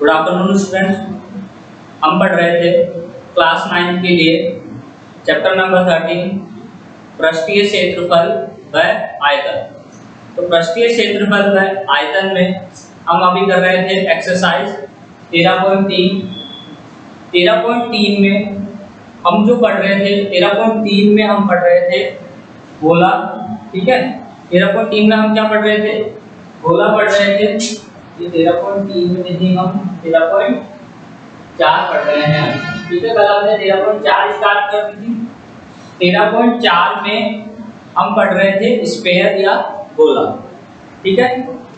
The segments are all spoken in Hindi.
Good afternoon students. हम पढ़ रहे थे क्लास 9 के लिए चैप्टर नंबर 13 पृष्ठीय क्षेत्रफल व आयतन। तो पृष्ठीय क्षेत्रफल व आयतन में हम अभी कर रहे थे एक्सरसाइज 13.3 में हम जो पढ़ रहे थे 13.3 में हम पढ़ रहे थे गोला। ठीक है, 13.3 में हम क्या पढ़ रहे थे? गोला पढ़ रहे थे। ये 13.3 में नहीं, हम 13.4 पढ़ रहे हैं। ठीक है, कल हमने 13.4 स्टार्ट कर दी थी। 13.4 में हम पढ़ रहे थे स्फीयर या गोला। ठीक है,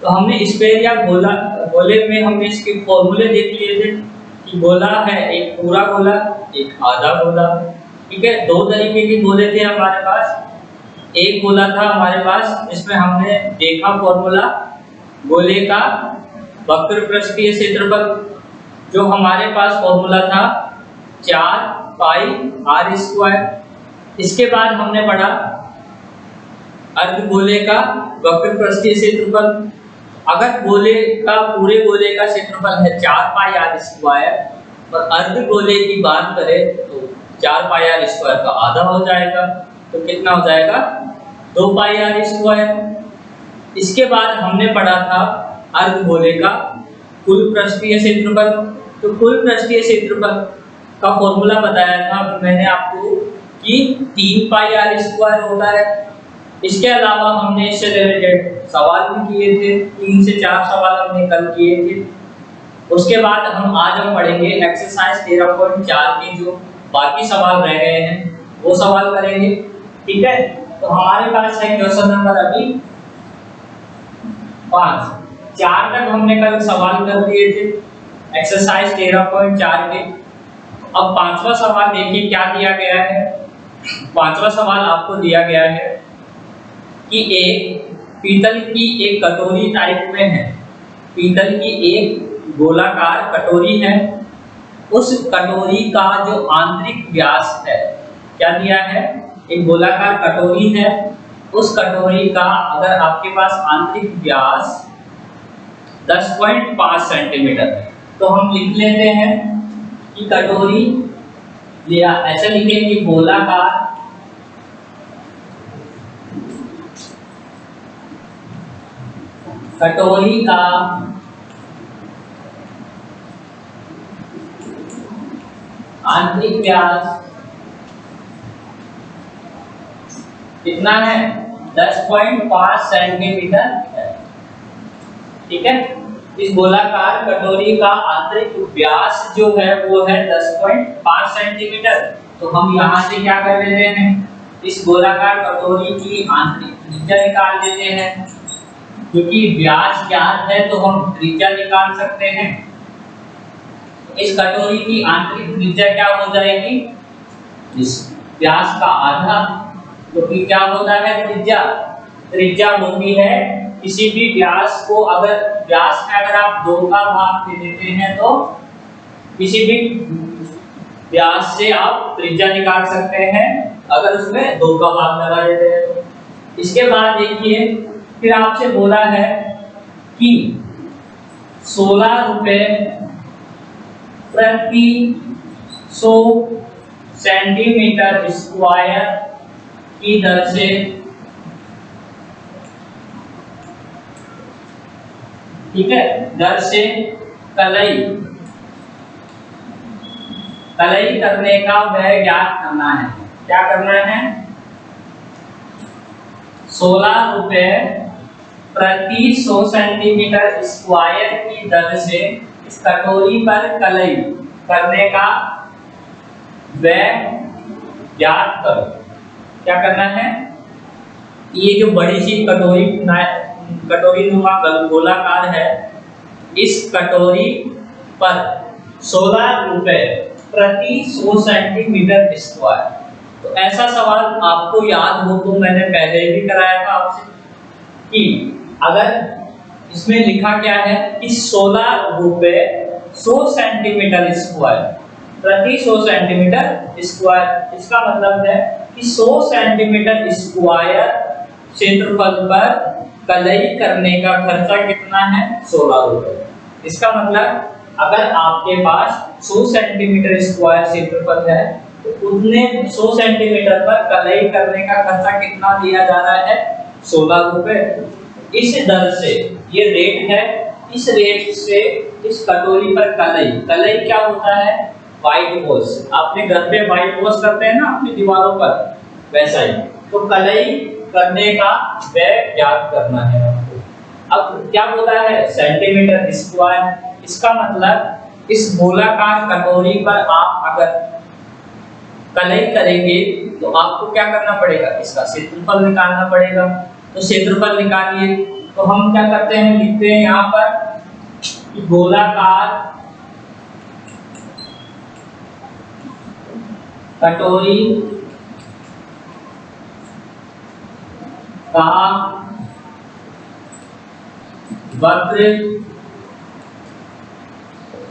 तो हमने स्फीयर या गोले में हमने इसके फॉर्मूले देख लिए थे कि गोला है एक पूरा गोला, एक आधा गोला। ठीक है, दो तरीके के गोले थे हमारे पास। एक गोला था हमारे पास जिसमें हमने देखा फॉर्मूला गोले का वक्र पृष्ठीय क्षेत्रफल, जो हमारे पास फॉर्मूला था 4 पाई r स्क्वायर। इसके बाद हमने पढ़ा अर्धगोले का वक्र पृष्ठीय क्षेत्रफल। अगर गोले का पूरे गोले का क्षेत्रफल है 4 पाई r स्क्वायर और अर्धगोले की बात करें तो 4 पाई r स्क्वायर का आधा हो जाएगा, तो कितना हो जाएगा? 2 पाई r स्क्वायर। इसके बाद हमने पढ़ा था अर्धगोले का कुल पृष्ठीय क्षेत्रफल। तो कुल पृष्ठीय क्षेत्रफल का फॉर्मूला बताया था मैंने आपको कि 3 पाई r स्क्वायर होता है। इसके अलावा हमने इससे रिलेटेड सवाल भी किए थे, 3 से 4 सवाल हमने कल किए थे। उसके बाद आज हम पढ़ेंगे एक्सरसाइज 13.4 के जो बाकी सवाल रह गए हैं वो सवाल करेंगे। ठीक है, तो हमारे पास है क्वेश्चन नंबर अभी 5। 4 तक हमने कल सवाल कर दिए थे एक्सरसाइज 13.4 के। अब पांचवा सवाल देखिए क्या दिया गया है। पांचवा सवाल आपको दिया गया है कि एक पीतल की एक कटोरी टाइप में है। पीतल की एक गोलाकार कटोरी है। उस कटोरी का जो आंतरिक व्यास है, क्या दिया है? एक गोलाकार कटोरी है। उस कटोरी का अगर आपके पास आंतरिक व्यास 10.5 सेंटीमीटर है तो हम लिख लेते हैं कि कटोरी लिया, ऐसे लिखेंगे कि गोलाकार कटोरी का आंतरिक व्यास कितना है? 10.5 सेंटीमीटर है। ठीक है, इस गोलाकार कटोरी का आंतरिक व्यास जो है वो है 10.5 सेंटीमीटर। तो हम यहाँ से क्या कर लेते हैं? इस गोलाकार कटोरी की आंतरिक त्रिज्या निकाल लेते हैं। क्योंकि व्यास ज्ञात है तो हम त्रिज्या निकाल सकते हैं। इस कटोरी की आंतरिक त्रिज्या क्या हो जाएगी? इस व्यास का आधा। तो क्या होता है त्रिज्या? त्रिज्या होती है किसी भी व्यास को, अगर व्यास में अगर आप 2 का भाग दे देते हैं तो किसी भी व्यास से आप त्रिज्या निकाल सकते हैं अगर उसमें 2 का भाग लगा देते हैं तो। इसके बाद देखिए फिर आपसे बोला है कि 16 रुपए प्रति 100 सेंटीमीटर स्क्वायर की दर से ठीक है दर से कलई करने का व्यय ज्ञात करना है। क्या करना है? 16 रुपए प्रति 100 सेंटीमीटर स्क्वायर की दर से इस कटोरी पर कलई करने का व्यय ज्ञात करो। क्या करना है? ये जो बड़ी सी कटोरी नुमा गोलाकार है, इस कटोरी पर 16 रुपए प्रति 100 सेंटीमीटर स्क्वायर। तो ऐसा सवाल आपको याद हो तो मैंने पहले भी कराया था आपसे कि अगर इसमें लिखा क्या है कि 16 रुपए 100 सेंटीमीटर स्क्वायर प्रति 100 सेंटीमीटर स्क्वायर, इसका मतलब है कि 100 सेंटीमीटर स्क्वायर क्षेत्रफल पर कलई करने का खर्चा कितना है? 16 रुपए। इसका मतलब अगर आपके पास 100 सेंटीमीटर स्क्वायर क्षेत्रफल है तो उतने 100 सेंटीमीटर पर कलई करने का खर्चा कितना दिया जा रहा है? 16 रुपए। इस दर से, ये रेट है, इस रेट से इस कटोरी पर कलई, कलई क्या होता है? White wash. आपने घर पे व्हाइट वॉश करते हैं ना अपनी दीवारों पर, वैसा ही। तो कलई करने का व्यय ज्ञात करना है आपको। अब क्या बोला है? Centimetre square. इसका मतलब इस गोलाकार कटोरी पर आप अगर कलई करेंगे तो आपको क्या करना पड़ेगा? इसका क्षेत्रफल निकालना पड़ेगा। तो क्षेत्रफल निकालिए। तो हम क्या करते हैं, लिखते हैं यहाँ पर गोलाकार कटोरी का वक्र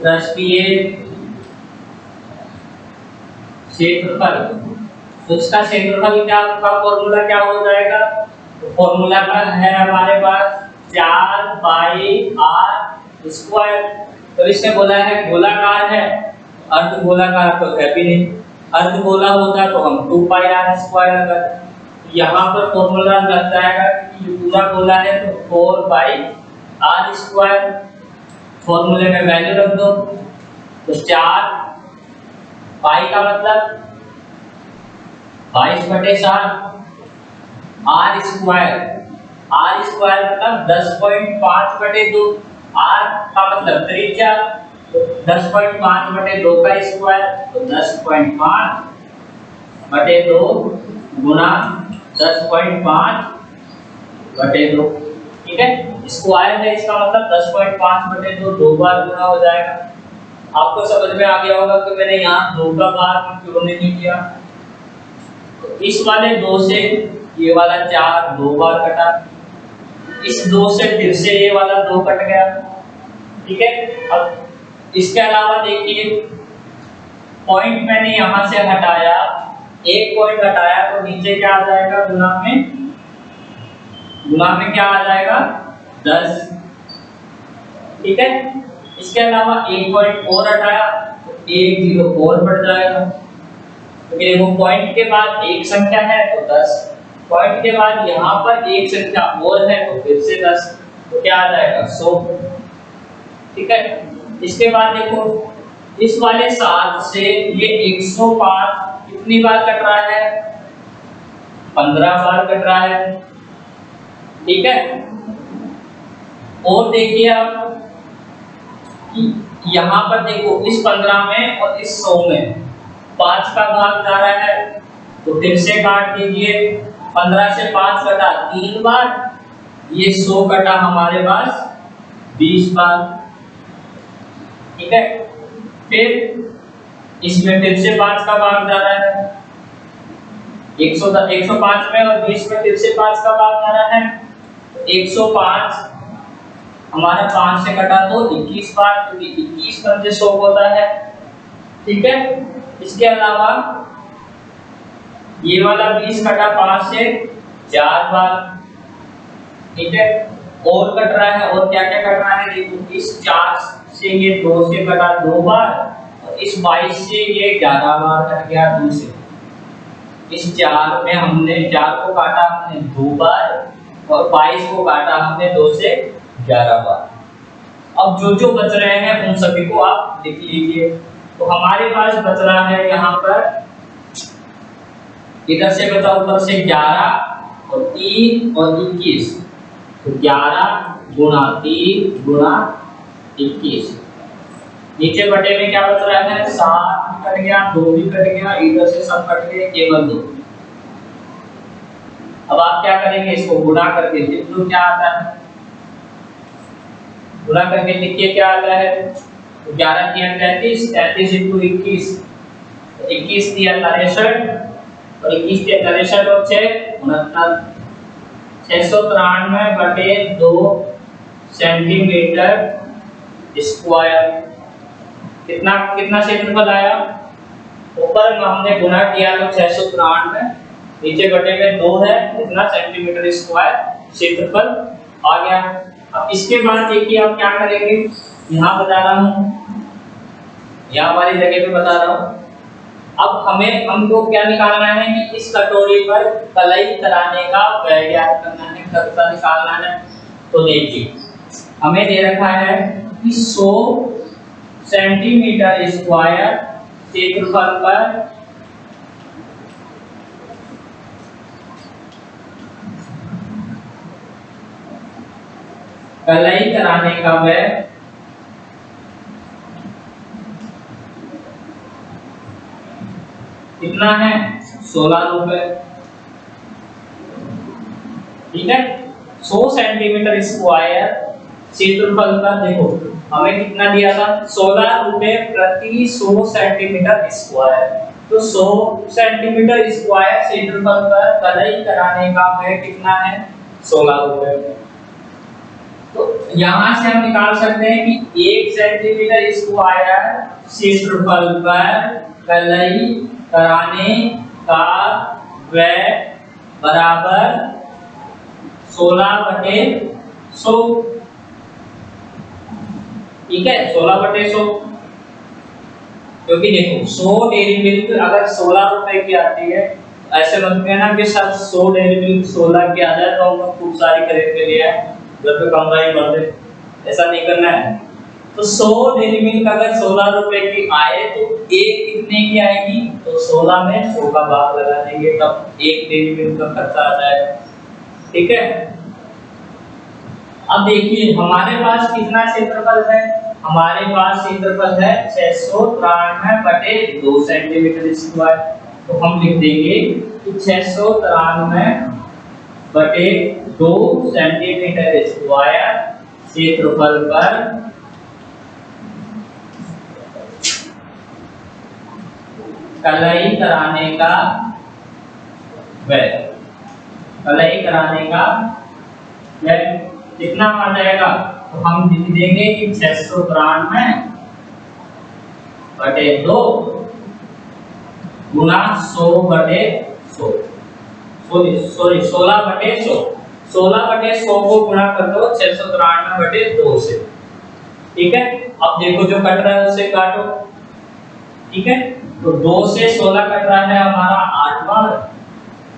पृष्ठीय क्षेत्रफल। तो इसका क्षेत्रफल क्या, का फॉर्मूला क्या हो जाएगा? तो फॉर्मूला का है हमारे पास 4 पाई आर स्क्वायर। तो इसने बोला है गोलाकार है, अर्ध गोलाकार तो है भी नहीं, अर्ध गोला होता तो हम 2 पाई आर स्क्वायर लगाते। यहाँ पर फॉर्मूला लग जाएगा कि ये पूरा गोला है तो 4 पाई आर स्क्वायर। फॉर्मूले में वैल्यू रख दो। तो 4 पाई का मतलब 22/7 आर स्क्वायर। आर स्क्वायर मतलब 10.5/2। आर का मतलब त्रिज्या, 10.5/2 का स्क्वायर तो 10.5/2 गुना 10.5/2। ठीक है, स्क्वायर है, इसका मतलब 10.5/2 दो बार गुना हो जाएगा। आपको समझ में आ गया होगा कि मैंने यहाँ 2 का बार क्यों नहीं किया। तो इस वाले 2 से ये वाला 4 2 बार कटा, इस 2 से फिर से ये वाला 2 कट गया। ठीक है, अब इसके अलावा देखिए पॉइंट मैंने यहाँ से हटाया, एक पॉइंट हटाया तो नीचे क्या आ जाएगा? गुना में क्या आ जाएगा? 10। ठीक है, इसके अलावा एक पॉइंट और हटाया तो 1 0 और बढ़ जाएगा। तो देखो पॉइंट के बाद एक संख्या है तो 10, पॉइंट के बाद यहाँ पर एक संख्या और है तो फिर से 10, तो क्या आ जाएगा? 100। ठीक है, इसके बाद देखो इस वाले 7 से ये 105 कितनी बार कट रहा है? 15 बार कट रहा है। ठीक है, और देखिए आप यहाँ पर देखो इस 15 में और इस 100 में 5 का भाग जा रहा है तो फिर से काट दीजिए। 15 से 5 कटा 3 बार, ये 100 कटा हमारे पास 20 बार। ठीक है, फिर इसमें फिर से 5 का भाग जा रहा है, 105 में और 20 में फिर से 5 का भाग जा रहा है। 105 हमारा 5 से कटा तो 21 बार, क्योंकि 21 पंजे 100 होता है। ठीक है, इसके अलावा ये वाला 20 कटा 5 से 4 बार। ठीक है, और कट रहा है, और क्या क्या कट रहा है देखो, इस 4 से ये 2 से कटा 2 बार और इस 22 से ये 11 बार कट गया 2 से। इस 4 में हमने 4 को काटा हमने 2 बार और 22 को काटा हमने 2 से 11 बार। अब जो बच रहे हैं उन सभी को आप लिख लीजिए। तो हमारे पास बच रहा है यहाँ पर, इधर से बचा ऊपर से 11 और 3 और 21, तो 11 गुणा 3 गुणा 21। नीचे बटे में क्या बच रहा है? 7 कट गया, 2 भी कट गया, इधर से सब कट गए, केवल 2। अब आप क्या करेंगे? इसको गुणा करके लिख लो क्या आता है। गुणा करके लिखिए क्या आता है। तो 11 दिया 33, 33 into 21, 21 दिया 63 और 21 दिया 63 और 6 69, 693/2 सेंटीमीटर स्क्वायर। कितना क्षेत्रफल आया? ऊपर हमने गुणा किया तो 693, नीचे बटे में 2 है, इतना सेंटीमीटर स्क्वायर क्षेत्रफल आ गया। अब इसके बाद देखिए आप क्या करेंगे, यहाँ बता रहा हूँ यहाँ वाली जगह पे बता रहा हूँ। अब हमको क्या निकालना है कि इस कटोरी पर कलई कराने का व्यय ज्ञात करना है, खर्चा निकालना है। तो देखिए हमें दे रखा है कि 100 सेंटीमीटर स्क्वायर क्षेत्रफल पर कलई कराने का व्यय कितना है, 16 रुपए। ठीक है, 100 सेंटीमीटर स्क्वायर क्षेत्रफल पर देखो हमें कितना दिया था, 16 रुपए प्रति 100 सेंटीमीटर स्क्वायर। तो 100 सेंटीमीटर स्क्वायर क्षेत्रफल पर कलई कराने का व्यय कितना है, 16 रुपए। तो यहां से हम निकाल सकते हैं कि 1 सेंटीमीटर स्क्वायर क्षेत्रफल पर कलई कराने का व्यय बराबर 16/100। ठीक है, 16/100। क्योंकि देखो 100 डेयरी मिल्क अगर 16 रुपए की आती है, ऐसे मत कहना कि सब 100 डेयरी मिल्क 16 की आ जाए तो हम खूब सारी खरीद के लिए घर पे कमाई कर दे, ऐसा नहीं करना है। तो 100 डेयरी मिल्क अगर 16 रुपए की आए तो एक कितने की आएगी, तो 16 में 100 का भाग लगा देंगे, तब एक डेयरी मिल्क का खर्चा आ जाएगा। ठीक है, अब देखिए हमारे पास कितना क्षेत्रफल है, हमारे पास क्षेत्रफल है 693/2 सेंटीमीटर स्क्वायर। तो हम लिख देंगे कि 693/2 सेंटीमीटर स्क्वायर क्षेत्रफल पर कलई कराने का व्यय, कलई कराने का व्यय कितना आ जाएगा, तो हम लिख देंगे कि 693/2 गुना 100/100, सॉरी 16/100, 16/100 को गुना कर दो 693/2 से। ठीक है, अब देखो जो कट रहा है उससे काटो। ठीक है, तो 2 से 16 कट रहा है हमारा 8 बार।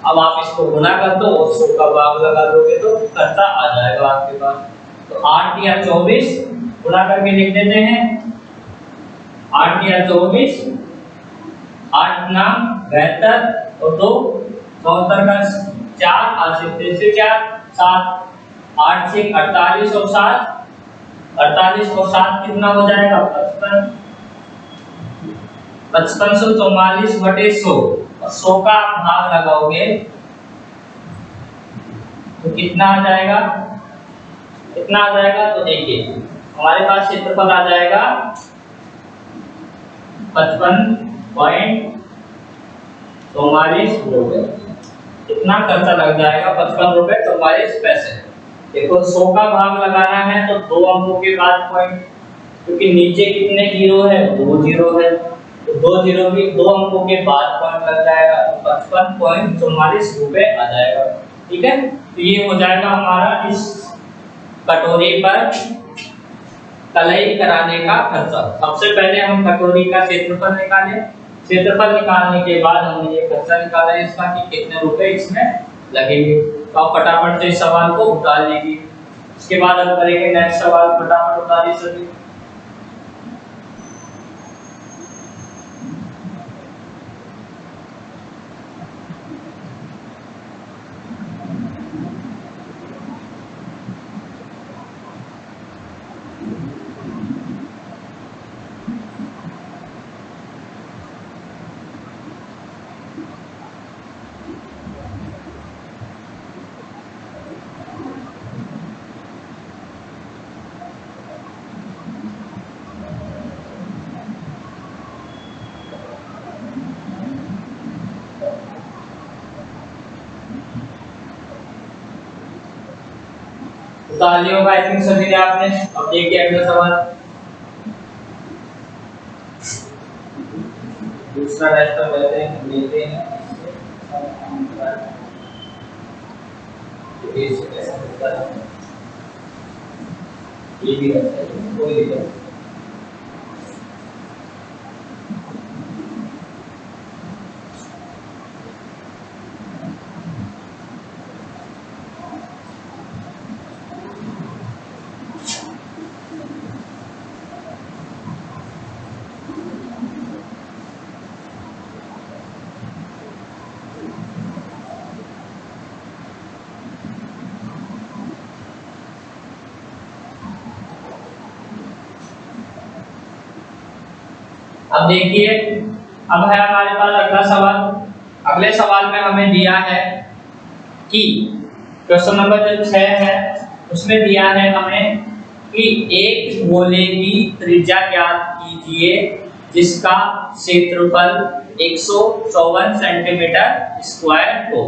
अब आप इसको गुना कर दो और 100 का भाग लगा दोगे तो खर्चा आ जाएगा आपके पास। तो 8 या 24 गुना करके लिख देते हैं, 8 या 24, 8 नाम 72 और 2 74 का 4 8 से 4 7, 8 से 48 और 7, 48 और 7 कितना हो जाएगा, 55, 5544/100 और 100 का भाग लगाओगे तो कितना आ जाएगा, कितना आ जाएगा, तो देखिए हमारे पास क्षेत्रफल आ जाएगा 55.44 रुपए। कितना खर्चा लग जाएगा, 55 रुपए 44 पैसे। देखो 100 का भाग लगाना है तो 2 अंकों के बाद पॉइंट, क्योंकि नीचे कितने जीरो है, 2 जीरो है, तो 2 जीरो भी 2 अंकों के बाद पॉइंट लग जाएगा, तो 55.44 रुपए आ जाएगा। ठीक है, तो ये हो जाएगा हमारा इस कटोरी पर कलई कराने का खर्चा। सबसे पहले हम कटोरी का क्षेत्रफल निकालें, क्षेत्रफल निकालने के बाद हमने ये खर्चा निकाला है इसका कि कितने रुपए इसमें लगेंगे। तो आप फटाफट से इस सवाल को उतार लीजिए, इसके बाद हम करेंगे नेक्स्ट सवाल। फटाफट उतारिए सभी। तालियों का आई थिंक सभी ने आपने। अब देखिए अगला सवाल, दूसरा रास्ता लेते हैं ये भी कोई दिक्कत अब देखिए, अब है हमारे पास अगला सवाल। अगले सवाल में हमें दिया है कि क्वेश्चन नंबर जो 6 है उसमें दिया है हमें कि एक गोले की त्रिज्या ज्ञात कीजिए जिसका क्षेत्रफल 154 सेंटीमीटर स्क्वायर हो।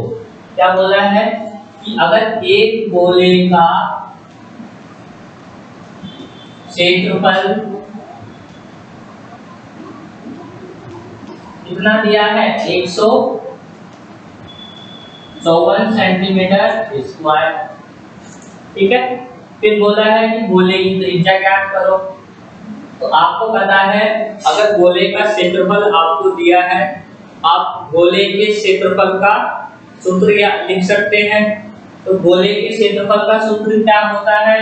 क्या बोला है कि अगर एक गोले का क्षेत्रफल कितना दिया है 154 सेंटीमीटर स्क्वायर, ठीक है। फिर बोला है कि गोले की त्रिज्या ज्ञात करो। तो आपको पता है अगर गोले का क्षेत्रफल आपको दिया है, आप गोले के क्षेत्रफल का सूत्र लिख सकते हैं। तो गोले के क्षेत्रफल का सूत्र क्या होता है,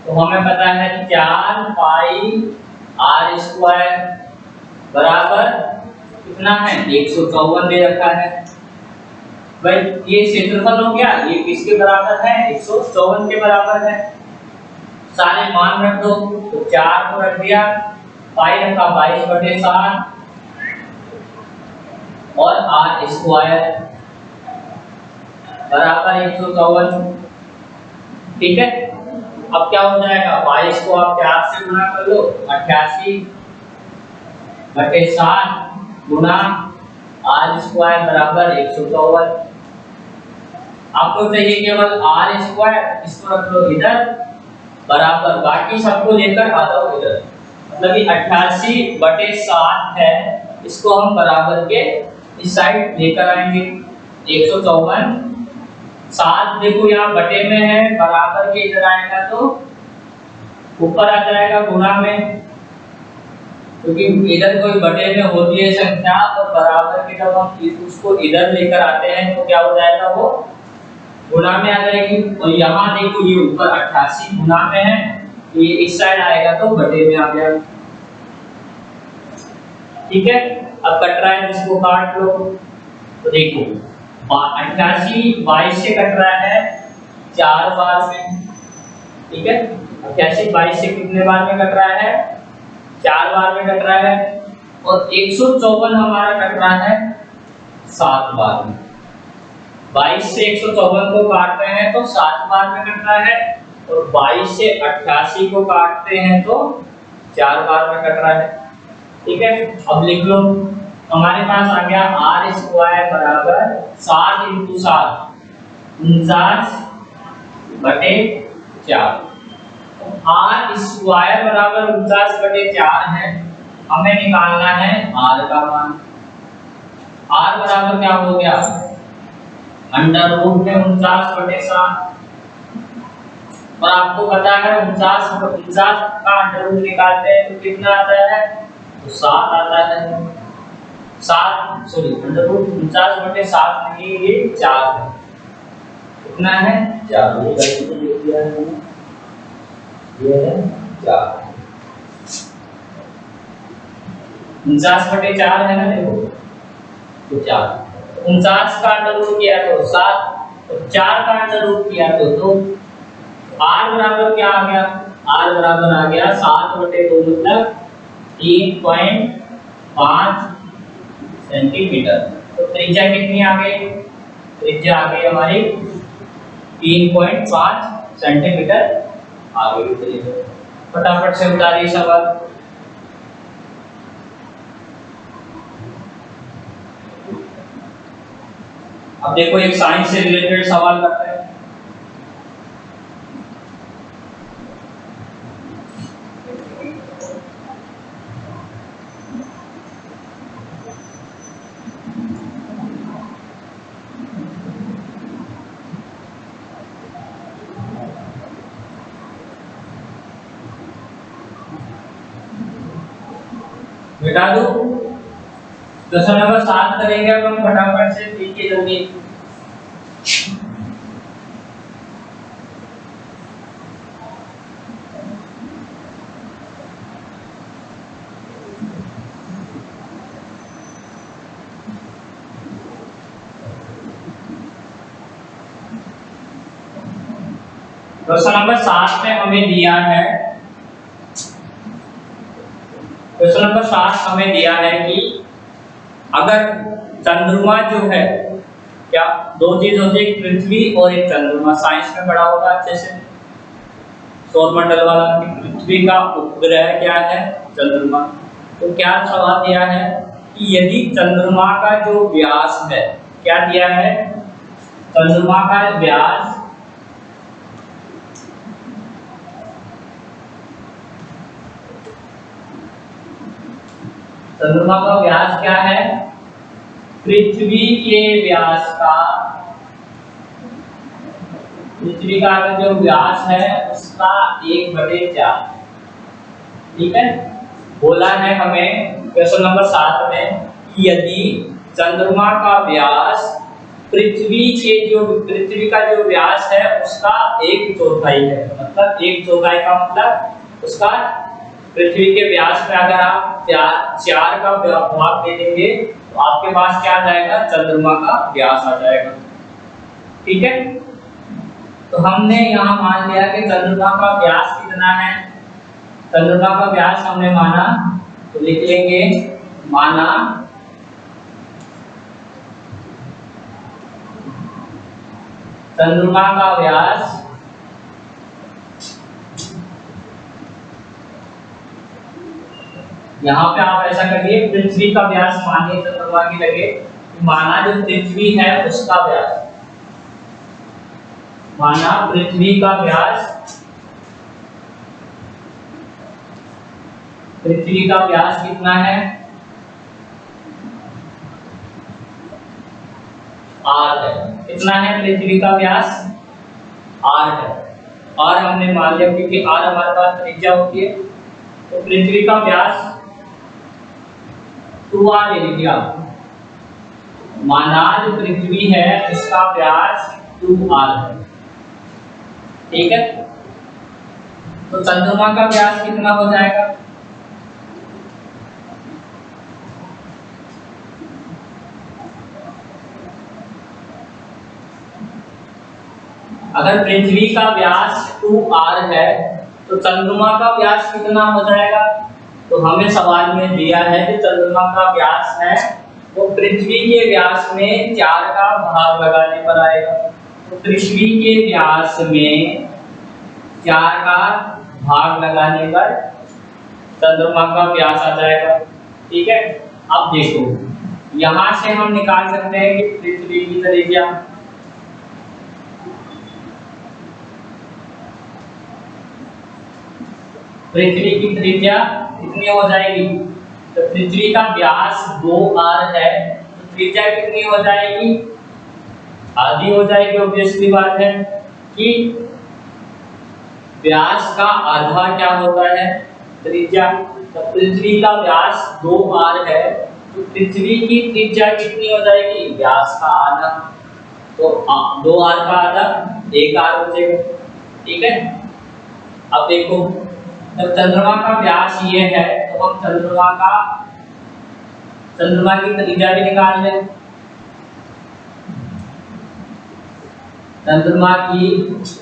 तो हमें पता है 4 पाई आर स्क्वायर बराबर कितना है 154 दे रखा है। भाई ये क्षेत्रफल हो गया, ये किसके बराबर है 154 के बराबर है। सारे मान रख दो, तो 4 को रख दिया, पाई रखा 22/7 और आर स्क्वायर बराबर 154, ठीक है। अब क्या हो जाएगा, 22 को आप 4 से गुणा कर लो, 88/7 गुणा आर स्क्वायर बराबर 154। आपको चाहिए केवल आर स्क्वायर, इसको रख लो इधर बराबर, बाकी सबको लेकर आ जाओ इधर। मतलब ये 88/7 है, इसको हम बराबर के इस साइड लेकर आएंगे। 154 7 देखो यहाँ बटे में है, बराबर के इधर आएगा तो ऊपर आ जाएगा गुणा में, क्योंकि इधर कोई बटे में होती है संख्या और बराबर के जब हम उसको इधर लेकर आते हैं तो क्या हो जाएगा, वो गुणा में आ जाएगी। और यहाँ देखो ये ऊपर 88 गुणा में है, तो ये इस साइड आएगा तो बटे में आ गया, ठीक है। अब कट रहा है, इसको काट लो। तो देखो 88 22 से कट रहा है 4 बार में, ठीक है। 88 22 से कितने बार में कट रहा है, 4 बार में कट रहा है। और 154 हमारा कट रहा है 7 बार में। 22 से 154 को काटते हैं तो 7 बार में कट रहा है, और 22 से 88 को काटते हैं तो 4 बार में कट रहा है, ठीक है। अब लिख लो, हमारे पास आ गया आर स्क्वायर बराबर 7 × 7 49/4। आर स्क्वायर बराबर 49/4 है, हमें निकालना है आर का मान। आर बराबर क्या हो गया, अंडर रूट में 49/7। और आपको पता है 49 का अंडर रूट निकालते हैं तो कितना आता है, तो 7 आता है। 7 सॉरी अंडर रूट 49/7 नहीं, ये 4 है। कितना है 4, ये है 4। 49/4 है ना, देखो तो 4। 49 का अंडर रूट किया तो 7, तो 4 का अंडर रूट किया तो 2। आर बराबर क्या आ गया, आर बराबर आ गया 7/2 मतलब 3.5 सेंटीमीटर। तो त्रिज्या कितनी आ गई, त्रिज्या आ गई हमारी 3.5 सेंटीमीटर आ गई त्रिज्या। फटाफट से उतारिए सवाल। अब देखो एक साइंस से रिलेटेड सवाल करते हैं। मिटा दो, क्वेश्चन नंबर 7 करेंगे अब हम फटाफट से, देखिए जल्दी। क्वेश्चन नंबर 7 में हमें दिया है क्वेश्चन नंबर 7 हमें दिया है कि अगर चंद्रमा जो है, क्या दो चीज होती है, एक पृथ्वी और एक चंद्रमा, साइंस में पढ़ा होगा अच्छे से, सौरमंडल वाला, कि पृथ्वी का उपग्रह क्या है, चंद्रमा। तो क्या सवाल दिया है कि यदि चंद्रमा का जो व्यास है, क्या दिया है, चंद्रमा का व्यास चंद्रमा का व्यास क्या है, पृथ्वी के व्यास का, पृथ्वी का जो व्यास है उसका 1/4। ठीक है, बोला है हमें क्वेश्चन नंबर 7 में कि यदि चंद्रमा का व्यास पृथ्वी का जो व्यास है उसका 1/4 है, मतलब 1/4 का मतलब उसका, पृथ्वी के व्यास में अगर आप 4 का भाग दे देंगे तो आपके पास क्या आ जाएगा, चंद्रमा का व्यास आ जाएगा। ठीक है, तो हमने यहाँ मान लिया कि चंद्रमा का व्यास कितना है, चंद्रमा का व्यास हमने माना, तो लिख लेंगे माना चंद्रमा का व्यास यहाँ पे आप ऐसा करिए, पृथ्वी का व्यास मानिए चंद्रमा की लगे, माना जो पृथ्वी है उसका व्यास, माना पृथ्वी का व्यास, पृथ्वी का व्यास कितना है, r है। कितना है पृथ्वी का व्यास, r है। r हमने मान लिया क्योंकि r हमारे पास त्रिज्या होती है, तो पृथ्वी का व्यास 2r ले लीजिए आप, माना जो पृथ्वी है उसका व्यास 2r है। ठीक है, तो चंद्रमा का व्यास कितना हो जाएगा, अगर पृथ्वी का व्यास 2r है तो चंद्रमा का व्यास कितना हो जाएगा, तो हमें सवाल में दिया है कि चंद्रमा का व्यास है वो पृथ्वी के व्यास में 4 का भाग लगाने पर आएगा, तो पृथ्वी के व्यास में 4 का भाग लगाने पर चंद्रमा का व्यास आ जाएगा। ठीक है, अब देखो यहां से हम निकाल सकते हैं कि पृथ्वी की त्रिज्या, पृथ्वी की त्रिज्या कितनी हो जाएगी, तो पृथ्वी का व्यास 2r है, तो त्रिज्या कितनी हो जाएगी, आधी हो जाएगी। ऑब्वियसली बात है कि व्यास का आधा क्या होता है, त्रिज्या। तो पृथ्वी का व्यास 2r है, तो पृथ्वी की त्रिज्या कितनी हो जाएगी, व्यास का आधा, तो 2r का आधा 1r बचेगा। ठीक है, अब देखो जब चंद्रमा का व्यास ये है तो हम चंद्रमा की त्रिज्या भी निकाल लें। चंद्रमा की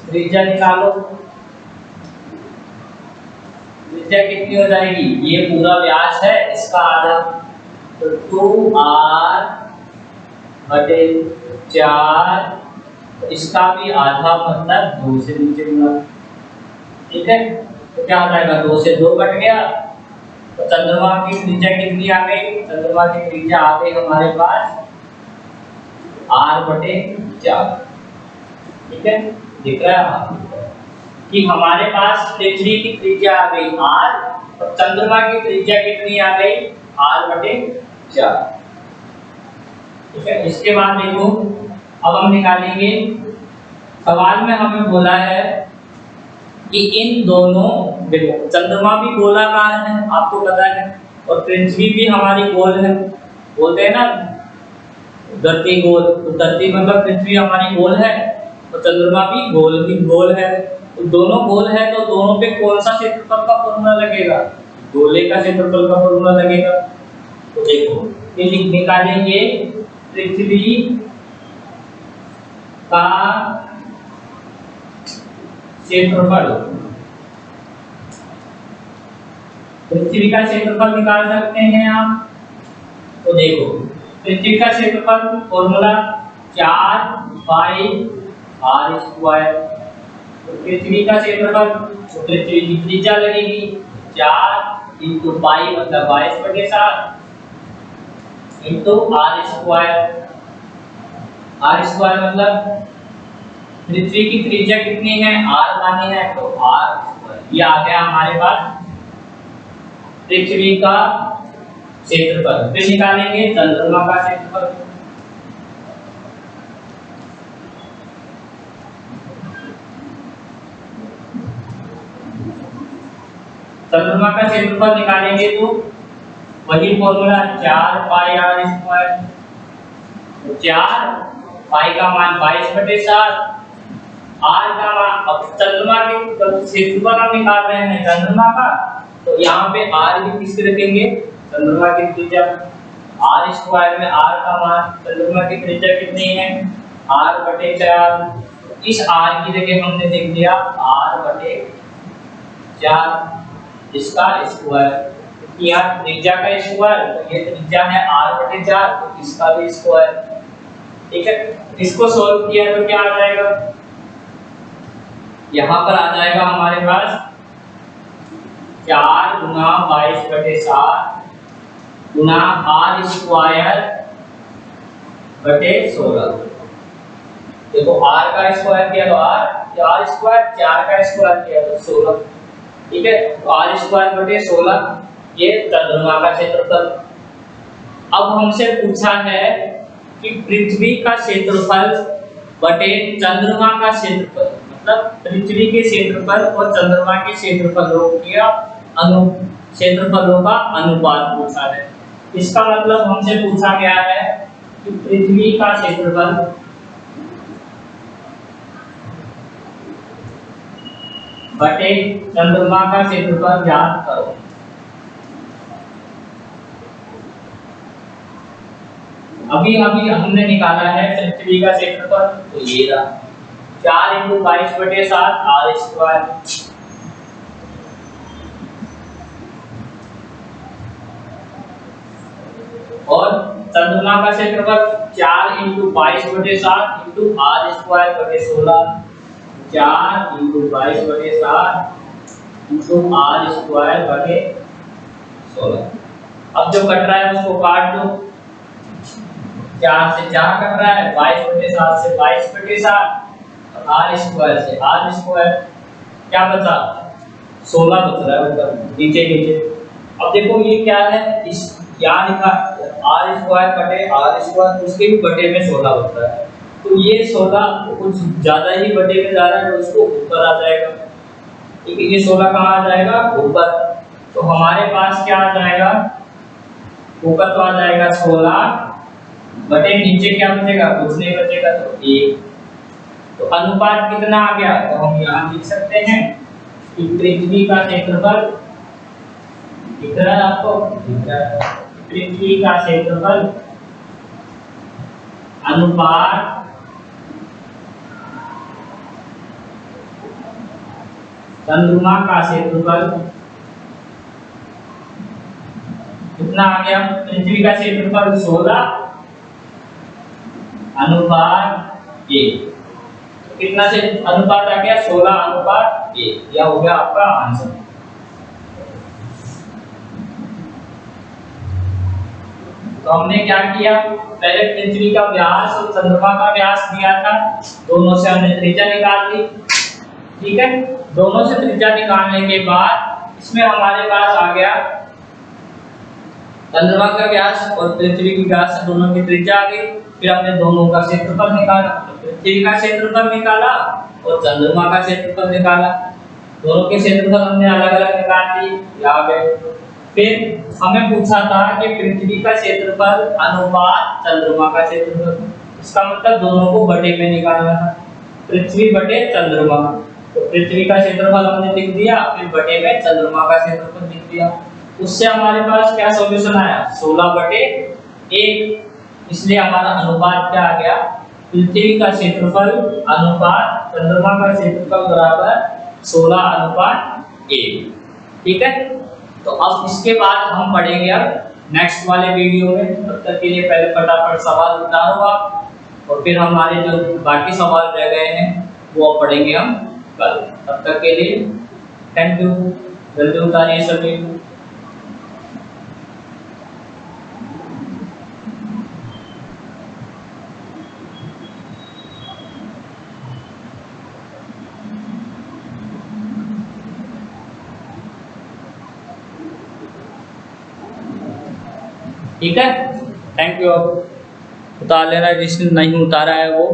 त्रिज्या निकालो, त्रिज्या कितनी हो जाएगी, ये पूरा व्यास है इसका आधा, तो 2r/4, इसका भी आधा मतलब 2 से नीचे गुना। ठीक है, तो क्या हो जाएगा, 2 से 2 कट गया, तो चंद्रमा की त्रिज्या कितनी आ गई, चंद्रमा की त्रिज्या आ गई हमारे पास r/4। ठीक है, दिख रहा है कि हमारे पास पृथ्वी की त्रिज्या आ गई r और चंद्रमा की त्रिज्या कितनी आ गई, r/4। ठीक है, इसके बाद देखो अब हम निकालेंगे, सवाल में हमें बोला है कि इन दोनों, देखो चंद्रमा भी गोलाकार है आपको पता है, और पृथ्वी भी हमारी गोल है, बोलते हैं ना धरती गोल, तो धरती मतलब पृथ्वी हमारी गोल है, तो चंद्रमा भी गोल है, तो दोनों गोल है, तो दोनों पे कौन सा क्षेत्रफल का फॉर्मूला लगेगा, गोले का क्षेत्रफल का फॉर्मूला लगेगा। तो देखो ये निकालेंगे, पृथ्वी का क्षेत्रफल पृथ्वी का क्षेत्रफल निकाल सकते हैं आप। तो देखो पृथ्वी का क्षेत्रफल फॉर्मूला 4 पाई आर स्क्वायर। तो पृथ्वी का क्षेत्रफल, तो पृथ्वी की त्रिज्या लगेगी 4 इंटू पाई मतलब 22/7 into r square. R square मतलब पृथ्वी की त्रिज्या कितनी है, आर मानी है, तो आर स्क्वायर। ये आ गया हमारे पास पृथ्वी का क्षेत्रफल। फिर निकालेंगे चंद्रमा का क्षेत्रफल। चंद्रमा का क्षेत्रफल निकालेंगे तो वही फॉर्मूला 4 पाई आर स्क्वायर। 4 पाई का मान 22/7, आर का मान, अब चंद्रमा के क्षेत्रफल हम निकाल रहे हैं चंद्रमा का, तो यहाँ पे आर भी किसके रखेंगे, चंद्रमा की त्रिज्या। आर स्क्वायर में आर का मान, चंद्रमा की त्रिज्या कितनी है, r/4। इस आर की जगह हमने लिख दिया r/4 इसका स्क्वायर। यहाँ त्रिज्या का स्क्वायर, तो ये त्रिज्या है r/4, तो इसका भी स्क्वायर। ठीक है, इसको सॉल्व किया तो क्या आ जाएगा, यहाँ पर आ जाएगा हमारे पास 4 गुना 22/7 गुना आर स्क्वायर बटे 16। देखो आर का स्क्वायर किया तो आर स्क्वायर, 4 का स्क्वायर किया तो 16। ठीक है, तो आर स्क्वायर बटे 16 ये चंद्रमा का क्षेत्रफल। अब हमसे पूछा है कि पृथ्वी का क्षेत्रफल बटे चंद्रमा का क्षेत्रफल, मतलब पृथ्वी के क्षेत्रफल और चंद्रमा के क्षेत्रफलों क्षेत्रफलों का अनुपात पूछा है। इसका मतलब हमसे पूछा गया है कि पृथ्वी का क्षेत्रफल बटे चंद्रमा का क्षेत्रफल ज्ञात करो। अभी हमने निकाला है पृथ्वी का क्षेत्रफल, तो ये रहा 4 × 22/7 आर स्क्वायर। और चंद्रमा का क्षेत्रफल 4 × 22/7 इंटू आर स्क्वायर बटे 16। 4 × 22/7 इंटू आर स्क्वायर बटे 16। अब जो कट रहा है उसको काट दो। 4 से 4 कट रहा है, 22/7 से 22/7, आर स्क्वायर से आर स्क्वायर, क्या बचा 16 बच रहा है ऊपर नीचे। अब देखो ये क्या है, इस क्या लिखा आर स्क्वायर बटे आर स्क्वायर, उसके भी बटे में 16 बच रहा है, तो ये 16 कुछ ज्यादा ही बटे में जा रहा है, तो उसको ऊपर आ जाएगा। ठीक है, ये 16 कहाँ आ जाएगा, ऊपर। तो हमारे पास क्या आ जाएगा, ऊपर तो आ जाएगा 16 बटे नीचे क्या बचेगा, कुछ नहीं बचेगा, तो 1। तो अनुपात कितना आ गया, तो हम यहाँ लिख सकते हैं कि पृथ्वी का क्षेत्रफल, दिख रहा है आपको, दिख रहा है, पृथ्वी का क्षेत्रफल अनुपात चंद्रमा का क्षेत्रफल कितना आ गया, पृथ्वी का क्षेत्रफल 16 अनुपात 1। कितना से अनुपात आ गया, 16 अनुपात 1। यह हो गया आपका आंसर। तो हमने क्या किया, पहले पृथ्वी का व्यास और चंद्रमा का व्यास दिया था, दोनों से हमने त्रिज्या निकाल ली। ठीक है, दोनों से त्रिज्या निकालने के बाद इसमें हमारे पास आ गया चंद्रमा का व्यास और पृथ्वी की व्यास, दोनों की त्रिज्या आ गई। फिर हमने दोनों का क्षेत्रफल निकाला, तो पृथ्वी का क्षेत्रफल निकाला और चंद्रमा का क्षेत्रफल निकाला। दोनों के क्षेत्रफल हमने अलग अलग निकाल लिए, यहाँ गए। फिर हमें पूछा था कि पृथ्वी का क्षेत्रफल अनुपात चंद्रमा का क्षेत्रफल, इसका मतलब दोनों को बटे में निकालना था, पृथ्वी बटे चंद्रमा। तो पृथ्वी का क्षेत्रफल हमने लिख दिया, फिर बटे में चंद्रमा का क्षेत्रफल लिख दिया। उससे हमारे पास क्या सॉल्यूशन आया, 16/1। इसलिए हमारा अनुपात क्या आ गया, पृथ्वी का क्षेत्रफल अनुपात चंद्रमा का क्षेत्रफल बराबर 16/1। ठीक है, तो अब इसके बाद हम पढ़ेंगे अब नेक्स्ट वाले वीडियो में। तब तक के लिए पहले फटाफट सवाल उतारो आप, और फिर हमारे जो बाकी सवाल रह गए हैं वो अब पढ़ेंगे हम कल। तब तक के लिए थैंक यू। जल्दी उतारिए सभी। ठीक है, थैंक यू। अब उतार लेना जिसने नहीं उतारा है वो।